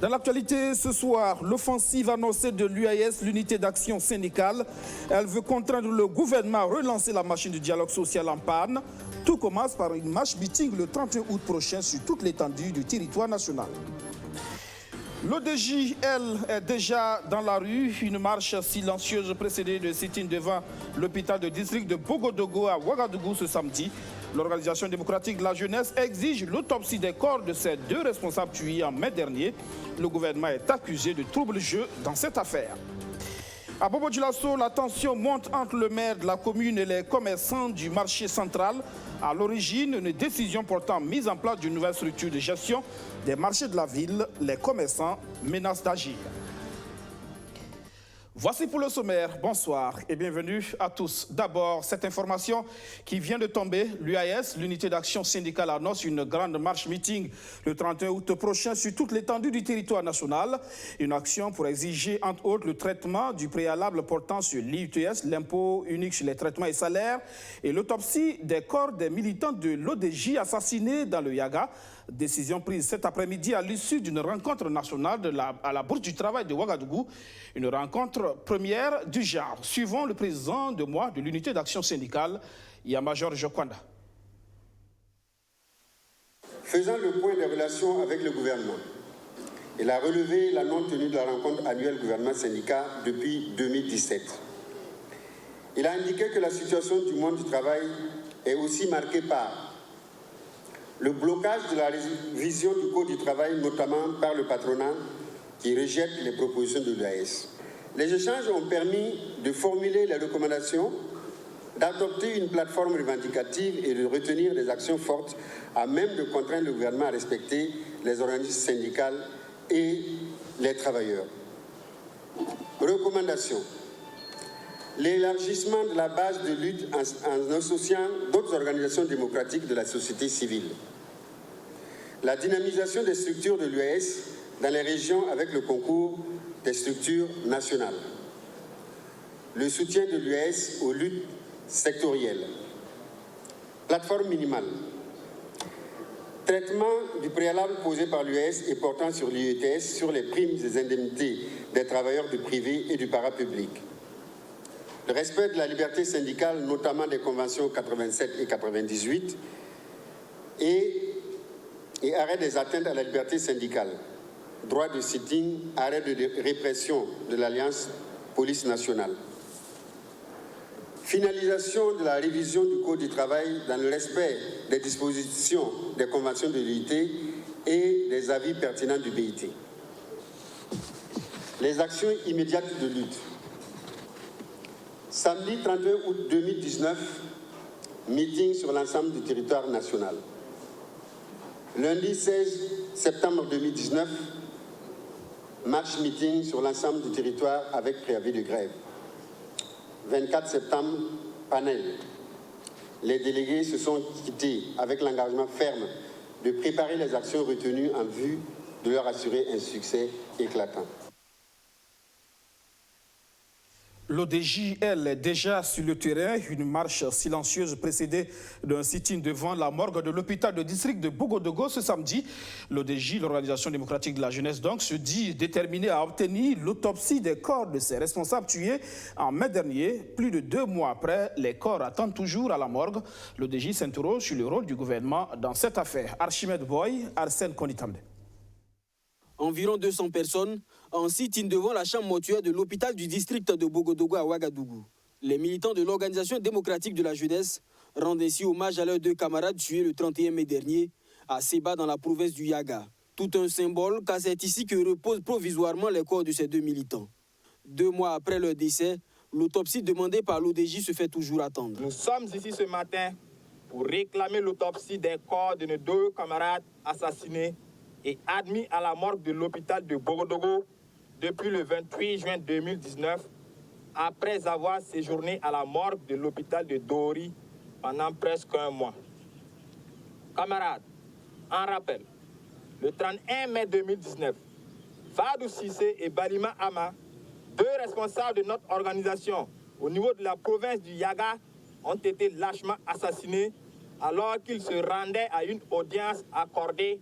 Dans l'actualité ce soir, l'offensive annoncée de l'UAS, l'unité d'action syndicale. Elle veut contraindre le gouvernement à relancer la machine du dialogue social en panne. Tout commence par une marche meeting le 31 août prochain sur toute l'étendue du territoire national. L'ODJ, elle, est déjà dans la rue. Une marche silencieuse précédée de sit-in devant l'hôpital de district de Bogodogo à Ouagadougou ce samedi. L'Organisation démocratique de la jeunesse exige l'autopsie des corps de ces deux responsables tués en mai dernier. Le gouvernement est accusé de trouble-jeu dans cette affaire. À Bobo-Dioulasso, la tension monte entre le maire de la commune et les commerçants du marché central. À l'origine, une décision portant mise en place d'une nouvelle structure de gestion des marchés de la ville. Les commerçants menacent d'agir. Voici pour le sommaire. Bonsoir et bienvenue à tous. D'abord, cette information qui vient de tomber. L'UAS, l'unité d'action syndicale, annonce une grande marche meeting le 31 août prochain sur toute l'étendue du territoire national. Une action pour exiger, entre autres, le traitement du préalable portant sur l'IUTS, l'impôt unique sur les traitements et salaires, et l'autopsie des corps des militants de l'ODJ assassinés dans le Yaga. Décision prise cet après-midi à l'issue d'une rencontre nationale à la Bourse du Travail de Ouagadougou. Une rencontre première du genre. Suivons le président de l'unité d'action syndicale, Yamajor Jokwanda. Faisant le point des relations avec le gouvernement, il a relevé la non-tenue de la rencontre annuelle gouvernement-syndicat depuis 2017. Il a indiqué que la situation du monde du travail est aussi marquée par le blocage de la révision du Code du travail, notamment par le patronat, qui rejette les propositions de l'UAS. Les échanges ont permis de formuler les recommandations, d'adopter une plateforme revendicative et de retenir des actions fortes à même de contraindre le gouvernement à respecter les organismes syndicales et les travailleurs. Recommandations. L'élargissement de la base de lutte en associant d'autres organisations démocratiques de la société civile. La dynamisation des structures de l'UAS dans les régions avec le concours des structures nationales. Le soutien de l'UAS aux luttes sectorielles. Plateforme minimale. Traitement du préalable posé par l'UAS et portant sur l'IUTS sur les primes et indemnités des travailleurs du privé et du parapublic. Le respect de la liberté syndicale, notamment des conventions 87 et 98, et arrêt des atteintes à la liberté syndicale, droit de sitting, arrêt de répression de l'Alliance Police Nationale. Finalisation de la révision du Code du travail dans le respect des dispositions des conventions de l'UIT et des avis pertinents du BIT. Les actions immédiates de lutte. Samedi 31 août 2019, meeting sur l'ensemble du territoire national. Lundi 16 septembre 2019, marche meeting sur l'ensemble du territoire avec préavis de grève. 24 septembre, panel. Les délégués se sont quittés avec l'engagement ferme de préparer les actions retenues en vue de leur assurer un succès éclatant. L'ODJ, elle, est déjà sur le terrain. Une marche silencieuse précédée d'un sit-in devant la morgue de l'hôpital de district de Bogodogo ce samedi. L'ODJ, l'Organisation démocratique de la jeunesse, donc, se dit déterminée à obtenir l'autopsie des corps de ces responsables tués en mai dernier. Plus de 2 mois après, les corps attendent toujours à la morgue. L'ODJ s'interroge sur le rôle du gouvernement dans cette affaire. Archimède Boy, Arsène Konitambe. Environ 200 personnes en sit-in devant la chambre mortuaire de l'hôpital du district de Bogodogo à Ouagadougou. Les militants de l'Organisation démocratique de la jeunesse rendent ainsi hommage à leurs 2 camarades tués le 31 mai dernier à Seba dans la province du Yaga. Tout un symbole car c'est ici que reposent provisoirement les corps de ces 2 militants. 2 mois après leur décès, l'autopsie demandée par l'ODJ se fait toujours attendre. Nous sommes ici ce matin pour réclamer l'autopsie des corps de nos 2 camarades assassinés et admis à la morgue de l'hôpital de Bogodogo depuis le 28 juin 2019, après avoir séjourné à la morgue de l'hôpital de Dori pendant presque 1 mois. Camarades, en rappel, le 31 mai 2019, Fadou Sissé et Balima Ama, 2 responsables de notre organisation au niveau de la province du Yaga, ont été lâchement assassinés alors qu'ils se rendaient à une audience accordée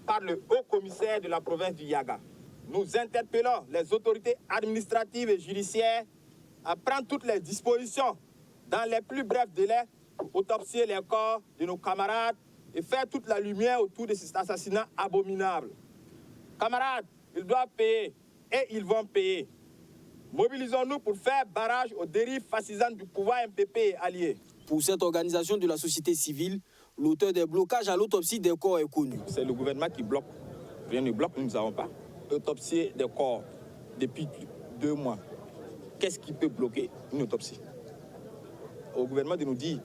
par le haut commissaire de la province du Yaga. nous interpellons les autorités administratives et judiciaires à prendre toutes les dispositions dans les plus brefs délais pour autopsier les corps de nos camarades et faire toute la lumière autour de cet assassinat abominable. Camarades, ils doivent payer et ils vont payer. Mobilisons-nous pour faire barrage aux dérives fascisantes du pouvoir MPP et alliés. Pour cette organisation de la société civile, l'auteur des blocages à l'autopsie des corps est connu. C'est le gouvernement qui bloque. Rien ne bloque, nous n'avons pas. Autopsier des corps depuis 2 mois. Qu'est-ce qui peut bloquer une autopsie? Au gouvernement de nous dire.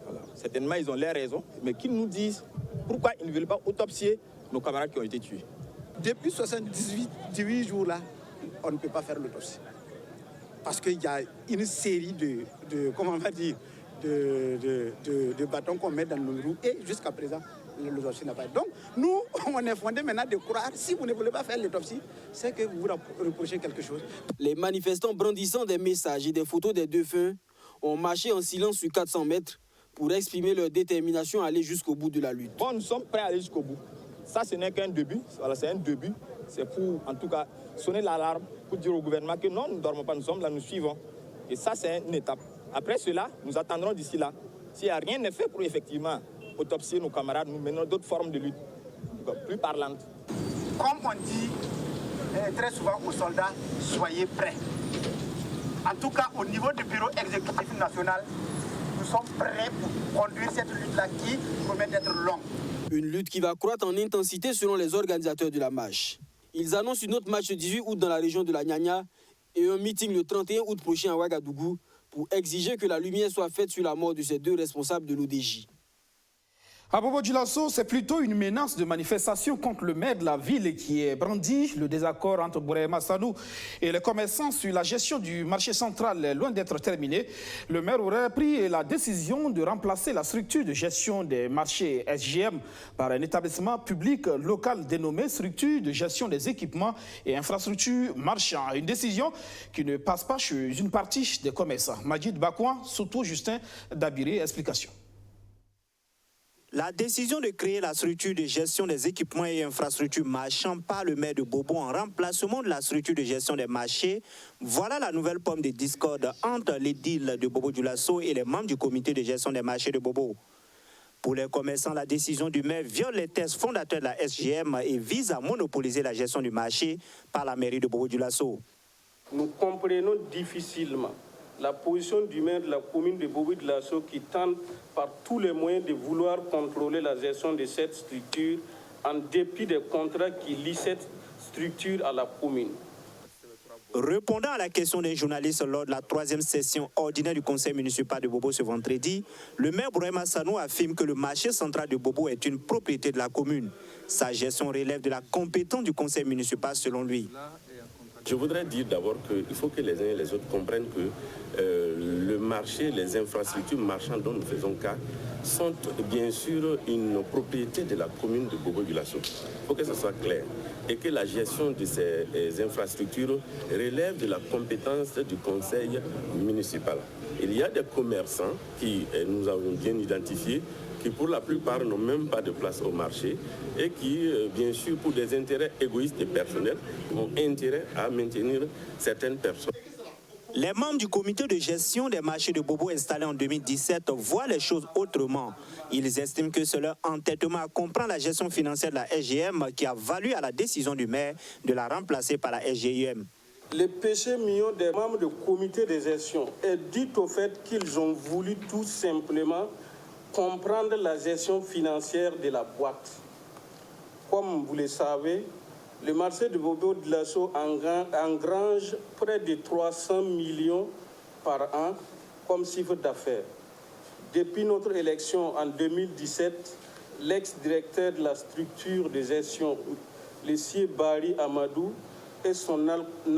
Voilà. Certainement, ils ont les raisons, mais qu'ils nous disent pourquoi ils ne veulent pas autopsier nos camarades qui ont été tués. Depuis 78 jours là, on ne peut pas faire l'autopsie. Parce qu'il y a une série de bâtons qu'on met dans nos roues et jusqu'à présent, l'autopsie n'a pas été. Donc, nous, on est fondé maintenant de croire, si vous ne voulez pas faire l'autopsie, c'est que vous vous reprochez quelque chose. Les manifestants brandissant des messages et des photos des défunts ont marché en silence sur 400 mètres pour exprimer leur détermination à aller jusqu'au bout de la lutte. Bon, nous sommes prêts à aller jusqu'au bout. Ça, ce n'est qu'un début. Voilà, c'est un début. C'est pour, en tout cas, sonner l'alarme pour dire au gouvernement que non, nous ne dormons pas, nous sommes là, nous suivons. Et ça, c'est une étape. Après cela, nous attendrons d'ici là. S'il n'y a rien n'est fait pour effectivement autopsier nos camarades, nous menons d'autres formes de lutte, plus parlantes. Comme on dit très souvent aux soldats, soyez prêts. En tout cas, au niveau du bureau exécutif national, nous sommes prêts pour conduire cette lutte-là qui promet d'être longue. Une lutte qui va croître en intensité selon les organisateurs de la marche. Ils annoncent une autre marche le 18 août dans la région de la Nyanya et un meeting le 31 août prochain à Ouagadougou pour exiger que la lumière soit faite sur la mort de ces 2 responsables de l'ODJ. À Bobo-Dioulasso, c'est plutôt une menace de manifestation contre le maire de la ville qui est brandie. Le désaccord entre Bourema Sanou et les commerçants sur la gestion du marché central est loin d'être terminé. Le maire aurait pris la décision de remplacer la structure de gestion des marchés SGM par un établissement public local dénommé structure de gestion des équipements et infrastructures marchands. Une décision qui ne passe pas chez une partie des commerçants. Majid Bakouan, Soto Justin Dabiré, explication. La décision de créer la structure de gestion des équipements et infrastructures marchands par le maire de Bobo en remplacement de la structure de gestion des marchés, voilà la nouvelle pomme de discorde entre l'édile de Bobo-Dioulasso et les membres du comité de gestion des marchés de Bobo. Pour les commerçants, la décision du maire viole les thèses fondateurs de la SGM et vise à monopoliser la gestion du marché par la mairie de Bobo-Dioulasso. Nous comprenons difficilement la position du maire de la commune de Bobo-Dioulasso qui tente par tous les moyens de vouloir contrôler la gestion de cette structure en dépit des contrats qui lient cette structure à la commune. Répondant à la question d'un journaliste lors de la 3e session ordinaire du conseil municipal de Bobo ce vendredi, le maire Bourema Sanou affirme que le marché central de Bobo est une propriété de la commune. Sa gestion relève de la compétence du conseil municipal selon lui. Je voudrais dire d'abord qu'il faut que les uns et les autres comprennent que le marché, les infrastructures marchandes dont nous faisons cas, sont bien sûr une propriété de la commune de Bobo-Dioulasso. Il faut que ce soit clair. Et que la gestion de ces infrastructures relève de la compétence du conseil municipal. Il y a des commerçants qui nous avons bien identifiés, qui pour la plupart n'ont même pas de place au marché et qui, bien sûr, pour des intérêts égoïstes et personnels, ont intérêt à maintenir certaines personnes. Les membres du comité de gestion des marchés de Bobo installé en 2017 voient les choses autrement. Ils estiment que c'est leur entêtement à comprendre la gestion financière de la SGM qui a valu à la décision du maire de la remplacer par la SGIM. Le péché mignon des membres du comité de gestion est dû au fait qu'ils ont voulu tout simplement comprendre la gestion financière de la boîte. Comme vous le savez, le marché de Bobo-Dioulasso engrange près de 300 millions par an comme chiffre d'affaires. Depuis notre élection en 2017, l'ex-directeur de la structure de gestion, le sieur Bari Amadou, et son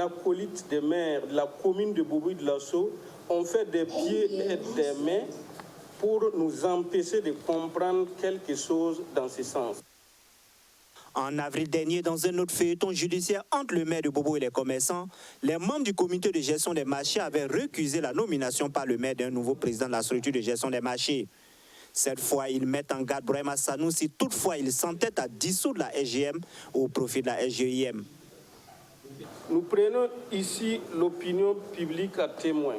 acolyte des maires de la commune de Bobo-Dioulasso ont fait des pieds et des mains pour nous empêcher de comprendre quelque chose dans ce sens. En avril dernier, dans un autre feuilleton judiciaire entre le maire de Bobo et les commerçants, les membres du comité de gestion des marchés avaient récusé la nomination par le maire d'un nouveau président de la structure de gestion des marchés. Cette fois, ils mettent en garde Bourema Sanou si toutefois il s'entête à dissoudre la SGM au profit de la SGIM. Nous prenons ici l'opinion publique à témoin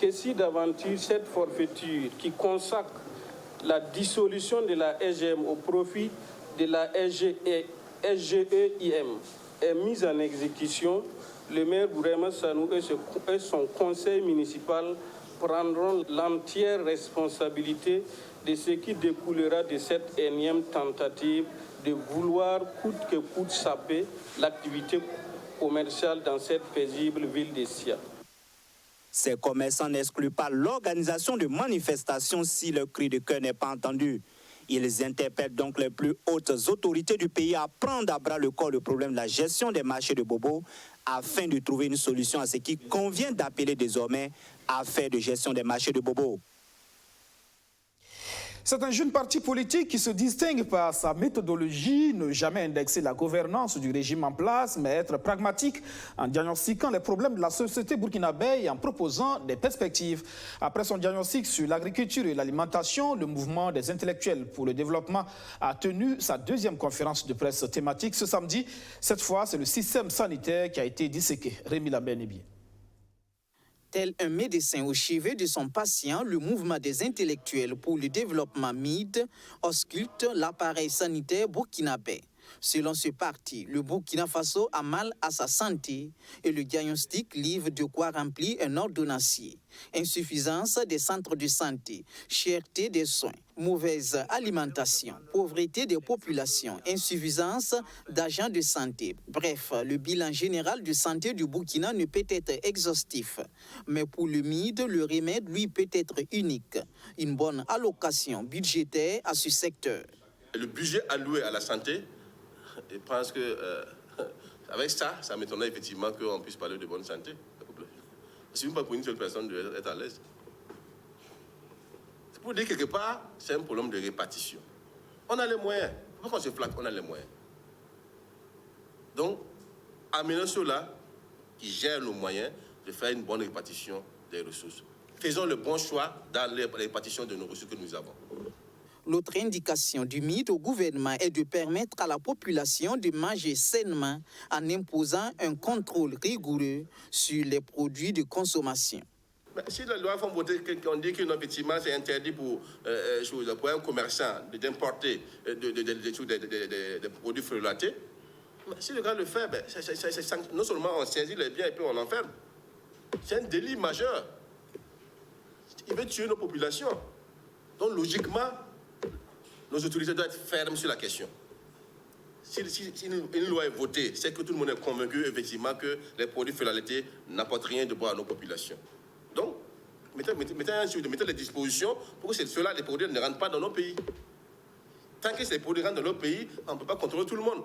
que si d'aventure cette forfaiture qui consacre la dissolution de la SGM au profit de la SGEIM est mise en exécution, le maire Bourema Sanou et son conseil municipal prendront l'entière responsabilité de ce qui découlera de cette énième tentative de vouloir coûte que coûte saper l'activité commerciale dans cette paisible ville de Sia. Ces commerçants n'excluent pas l'organisation de manifestations si le cri de cœur n'est pas entendu. Ils interpellent donc les plus hautes autorités du pays à prendre à bras le corps le problème de la gestion des marchés de Bobo afin de trouver une solution à ce qui convient d'appeler désormais affaire de gestion des marchés de Bobo. C'est un jeune parti politique qui se distingue par sa méthodologie, ne jamais indexer la gouvernance du régime en place, mais être pragmatique en diagnostiquant les problèmes de la société burkinabé et en proposant des perspectives. Après son diagnostic sur l'agriculture et l'alimentation, le mouvement des intellectuels pour le développement a tenu sa deuxième conférence de presse thématique ce samedi. Cette fois, c'est le système sanitaire qui a été disséqué. Rémi Lambert-Nébier. Tel un médecin au chevet de son patient, le mouvement des intellectuels pour le développement MID ausculte l'appareil sanitaire burkinabé. Selon ce parti, le Burkina Faso a mal à sa santé et le diagnostic livre de quoi remplir un ordonnancier. Insuffisance des centres de santé, cherté des soins, mauvaise alimentation, pauvreté des populations, insuffisance d'agents de santé. Bref, le bilan général de santé du Burkina ne peut être exhaustif. Mais pour le MID, le remède, lui, peut être unique. Une bonne allocation budgétaire à ce secteur. Le budget alloué à la santé, je pense que avec ça m'étonnerait effectivement qu'on puisse parler de bonne santé. C'est même pas pour une seule personne d'être à l'aise. C'est pour dire quelque part, c'est un problème de répartition. On a les moyens. Pourquoi on se flatte? On a les moyens. Donc, amenons ceux-là qui gèrent nos moyens de faire une bonne répartition des ressources. Faisons le bon choix dans la répartition de nos ressources que nous avons. L'autre indication du MID au gouvernement est de permettre à la population de manger sainement en imposant un contrôle rigoureux sur les produits de consommation. Mais si les lois font voter, on dit que effectivement c'est interdit pour un commerçant d'importer des produits frelatés, si le gars le fait, non seulement on saisit les biens et puis on enferme. C'est un délit majeur. Il veut tuer nos populations. Donc logiquement, nos autorités doivent être fermes sur la question. Si une loi est votée, c'est que tout le monde est convaincu effectivement que les produits frelatés n'apportent rien de bon à nos populations. Donc, mettez les dispositions pour que ceux-là, les produits ne rentrent pas dans nos pays. Tant que ces produits rentrent dans nos pays, on ne peut pas contrôler tout le monde.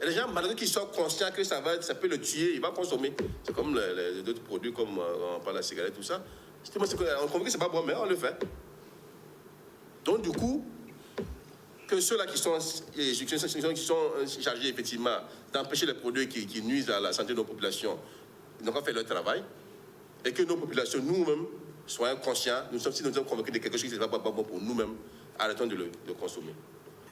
Et les gens, malgré qu'ils soient conscients que ça peut le tuer, il va consommer. C'est comme les autres produits, comme on parle de la cigarette, tout ça. On comprend que ce n'est pas bon, mais on le fait. Donc, du coup, que ceux-là qui sont chargés effectivement d'empêcher les produits qui nuisent à la santé de nos populations n'ont pas fait leur travail et que nos populations, nous-mêmes, soyons conscients, si nous sommes convaincus de quelque chose qui n'est pas bon pour nous-mêmes, arrêtons de le consommer.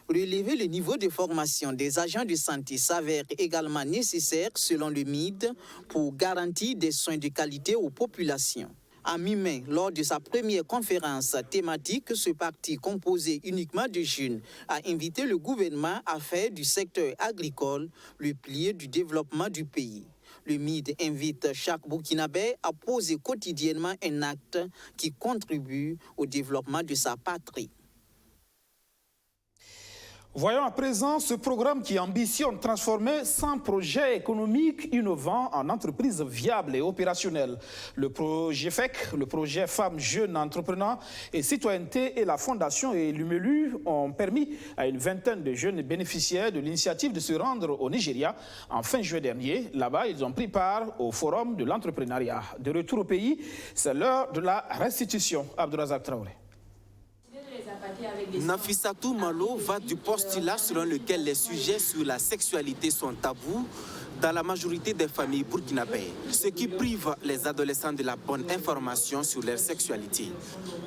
Relever le niveau de formation des agents de santé s'avère également nécessaire, selon le MID, pour garantir des soins de qualité aux populations. En mi-mai, lors de sa première conférence thématique, ce parti composé uniquement de jeunes a invité le gouvernement à faire du secteur agricole le pilier du développement du pays. Le MID invite chaque Burkinabé à poser quotidiennement un acte qui contribue au développement de sa patrie. Voyons à présent ce programme qui ambitionne transformer 100 projets économiques innovants en entreprises viables et opérationnelles. Le projet FEC, le projet Femmes, Jeunes, Entrepreneurs et Citoyenneté et la Fondation et l'UMELU ont permis à une vingtaine de jeunes bénéficiaires de l'initiative de se rendre au Nigeria en fin juillet dernier. Là-bas, ils ont pris part au Forum de l'entrepreneuriat. De retour au pays, c'est l'heure de la restitution. Abdourazak Traoré. Nafissatou Malo va du postulat selon lequel les sujets sur la sexualité sont tabous dans la majorité des familles burkinabées, ce qui prive les adolescents de la bonne information sur leur sexualité.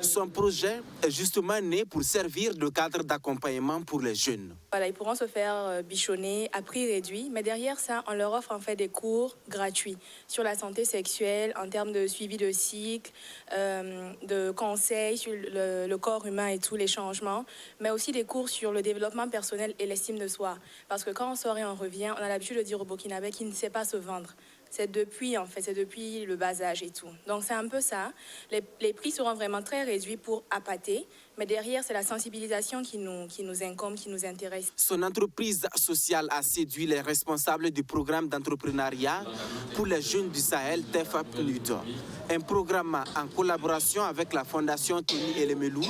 Son projet est justement né pour servir de cadre d'accompagnement pour les jeunes. Voilà, ils pourront se faire bichonner à prix réduit, mais derrière ça, on leur offre en fait des cours gratuits sur la santé sexuelle, en termes de suivi de cycle, de conseils sur le corps humain et tous les changements, mais aussi des cours sur le développement personnel et l'estime de soi. Parce que quand on sort et on revient, on a l'habitude de dire au Burkinabé qu'il ne sait pas se vendre. C'est depuis, en fait, c'est depuis le bas âge et tout. Donc, c'est un peu ça. Les prix seront vraiment très réduits pour appâter, mais derrière, c'est la sensibilisation qui nous incombe, qui nous intéresse. Son entreprise sociale a séduit les responsables du programme d'entrepreneuriat pour les jeunes du Sahel, TEF-PNUD. Un programme en collaboration avec la Fondation Tony Elemelou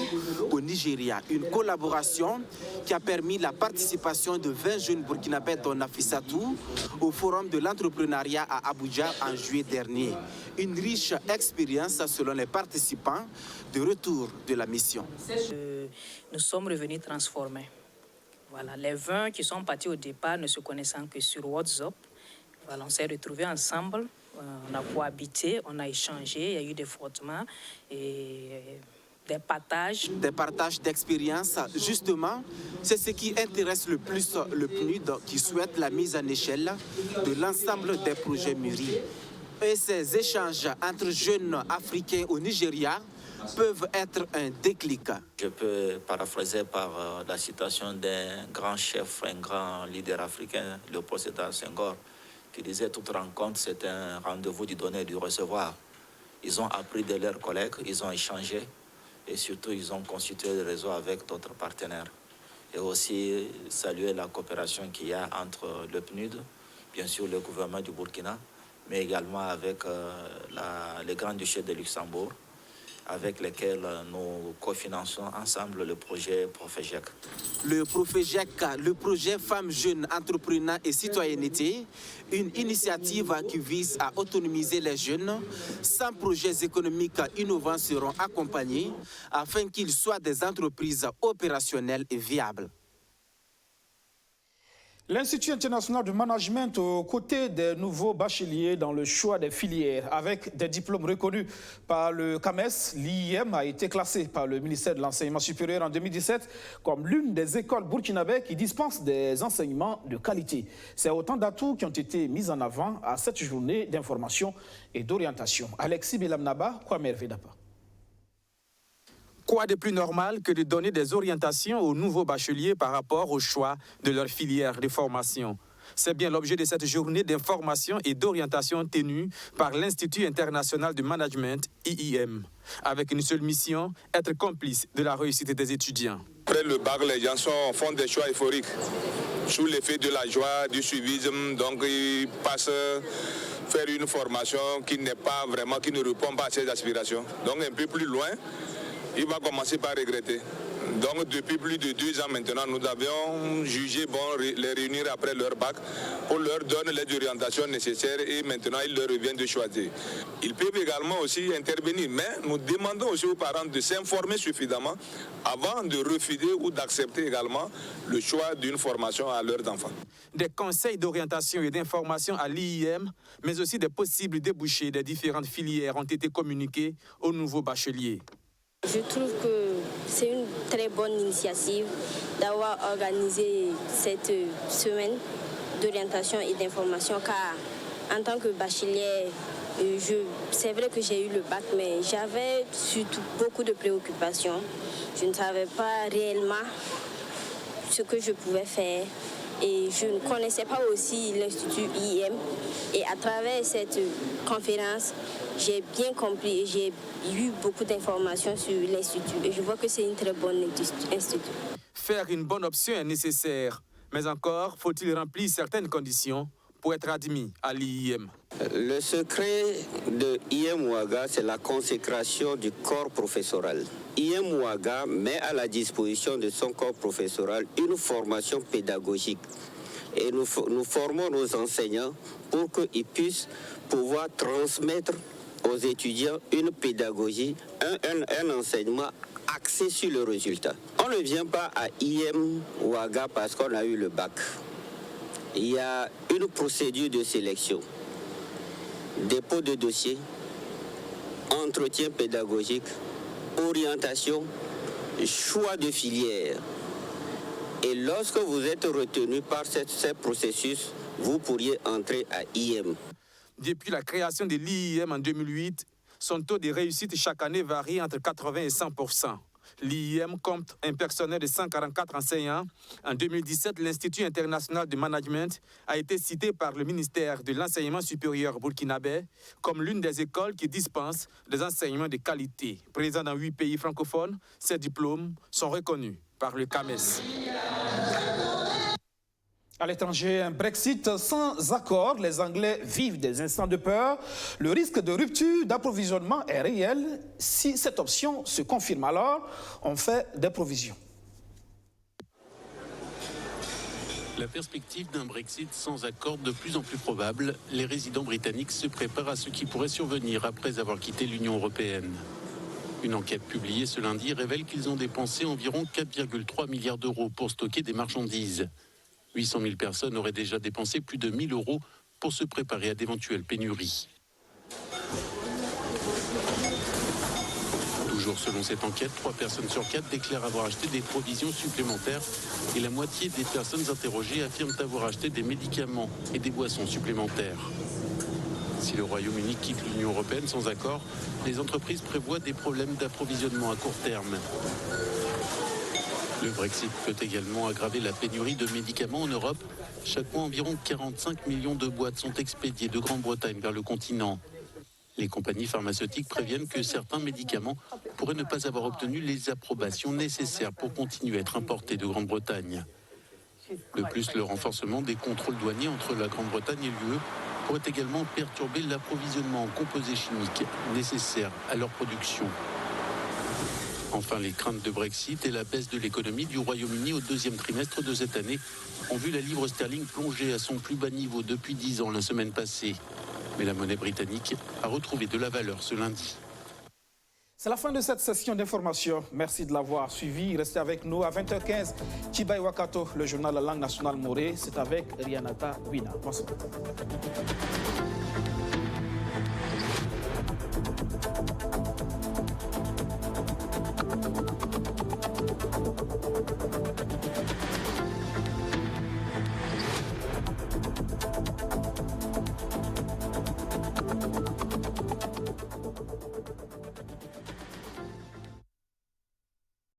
au Nigeria. Une collaboration qui a permis la participation de 20 jeunes burkinabés dont Nafissatou au Forum de l'entrepreneuriat à Abuja en juillet dernier. Une riche expérience selon les participants de retour de la mission. Nous sommes revenus transformés. Voilà, les 20 qui sont partis au départ ne se connaissant que sur WhatsApp. Voilà, on s'est retrouvés ensemble, on a cohabité, on a échangé, il y a eu des frottements et des partages. Des partages d'expériences, justement, c'est ce qui intéresse le plus le PNUD qui souhaite la mise en échelle de l'ensemble des projets mûris. Et ces échanges entre jeunes africains au Nigeria peuvent être un déclic. Je peux paraphraser par la citation d'un grand chef, un grand leader africain, Léopold Sédar Senghor, qui disait toute rencontre, c'est un rendez-vous du donner et du recevoir. Ils ont appris de leurs collègues, ils ont échangé et surtout ils ont constitué des réseaux avec d'autres partenaires. Et aussi saluer la coopération qu'il y a entre le PNUD, bien sûr le gouvernement du Burkina, mais également avec les grands-duchés de Luxembourg, avec lesquels nous cofinançons ensemble le projet Profegec. Le Profegec, le projet Femmes, Jeunes, Entrepreneurs et Citoyenneté, une initiative qui vise à autonomiser les jeunes. 100 projets économiques innovants seront accompagnés afin qu'ils soient des entreprises opérationnelles et viables. L'Institut international de management aux côtés des nouveaux bacheliers dans le choix des filières avec des diplômes reconnus par le CAMES, l'IIM a été classé par le ministère de l'Enseignement supérieur en 2017 comme l'une des écoles burkinabées qui dispensent des enseignements de qualité. C'est autant d'atouts qui ont été mis en avant à cette journée d'information et d'orientation. Alexis Belamnaba, Kwamer Vedapa. Quoi de plus normal que de donner des orientations aux nouveaux bacheliers par rapport au choix de leur filière de formation? C'est bien l'objet de cette journée d'information et d'orientation tenue par l'Institut international de management, IIM, avec une seule mission, être complice de la réussite des étudiants. Après le bac, les gens font des choix euphoriques, sous l'effet de la joie, du suivisme, donc ils passent faire une formation qui n'est pas vraiment, qui ne répond pas à ses aspirations. Donc un peu plus loin, il va commencer par regretter. Donc depuis plus de 2 ans maintenant, nous avions jugé bon les réunir après leur bac pour leur donner les orientations nécessaires et maintenant il leur revient de choisir. Ils peuvent également aussi intervenir, mais nous demandons aussi aux parents de s'informer suffisamment avant de refuser ou d'accepter également le choix d'une formation à leurs enfants. Des conseils d'orientation et d'information à l'IIM, mais aussi des possibles débouchés des différentes filières ont été communiqués aux nouveaux bacheliers. Je trouve que c'est une très bonne initiative d'avoir organisé cette semaine d'orientation et d'information car en tant que bachelier, c'est vrai que j'ai eu le bac, mais j'avais surtout beaucoup de préoccupations. Je ne savais pas réellement ce que je pouvais faire et je ne connaissais pas aussi l'Institut IIM. Et à travers cette conférence, j'ai bien compris et j'ai eu beaucoup d'informations sur l'Institut. Et je vois que c'est une très bonne institut. Faire une bonne option est nécessaire, mais encore faut-il remplir certaines conditions pour être admis à l'IIM. Le secret de IIM Ouaga, c'est la consécration du corps professoral. IIM Ouaga met à la disposition de son corps professoral une formation pédagogique. Et nous formons nos enseignants pour qu'ils puissent pouvoir transmettre aux étudiants une pédagogie, un enseignement axé sur le résultat. On ne vient pas à IIM Ouaga parce qu'on a eu le bac. il y a une procédure de sélection, dépôt de dossier, entretien pédagogique, orientation, choix de filière. Et lorsque vous êtes retenu par ce processus, vous pourriez entrer à IEM. Depuis la création de l'IEM en 2008, son taux de réussite chaque année varie entre 80 et 100%. L'IEM compte un personnel de 144 enseignants. En 2017, l'Institut international de management a été cité par le ministère de l'Enseignement supérieur burkinabé comme l'une des écoles qui dispense des enseignements de qualité. Présent dans 8 pays francophones, ces diplômes sont reconnus par le CAMES. À l'étranger, un Brexit sans accord, les Anglais vivent des instants de peur. Le risque de rupture d'approvisionnement est réel. Si cette option se confirme alors, on fait des provisions. La perspective d'un Brexit sans accord de plus en plus probable, les résidents britanniques se préparent à ce qui pourrait survenir après avoir quitté l'Union européenne. Une enquête publiée ce lundi révèle qu'ils ont dépensé environ 4,3 milliards d'euros pour stocker des marchandises. 800 000 personnes auraient déjà dépensé plus de 1 000 euros pour se préparer à d'éventuelles pénuries. Toujours selon cette enquête, 3 personnes sur 4 déclarent avoir acheté des provisions supplémentaires et la moitié des personnes interrogées affirment avoir acheté des médicaments et des boissons supplémentaires. Si le Royaume-Uni quitte l'Union européenne sans accord, les entreprises prévoient des problèmes d'approvisionnement à court terme. Le Brexit peut également aggraver la pénurie de médicaments en Europe. Chaque mois, environ 45 millions de boîtes sont expédiées de Grande-Bretagne vers le continent. Les compagnies pharmaceutiques préviennent que certains médicaments pourraient ne pas avoir obtenu les approbations nécessaires pour continuer à être importés de Grande-Bretagne. De plus, le renforcement des contrôles douaniers entre la Grande-Bretagne et l'UE pourrait également perturber l'approvisionnement en composés chimiques nécessaires à leur production. Enfin, les craintes de Brexit et la baisse de l'économie du Royaume-Uni au deuxième trimestre de cette année ont vu la livre sterling plonger à son plus bas niveau depuis 10 ans la semaine passée. Mais la monnaie britannique a retrouvé de la valeur ce lundi. C'est la fin de cette session d'information. Merci de l'avoir suivi. Restez avec nous à 20h15. Chibai Wakato, le journal La Langue nationale Morée. C'est avec Rianata Wina. Bonsoir.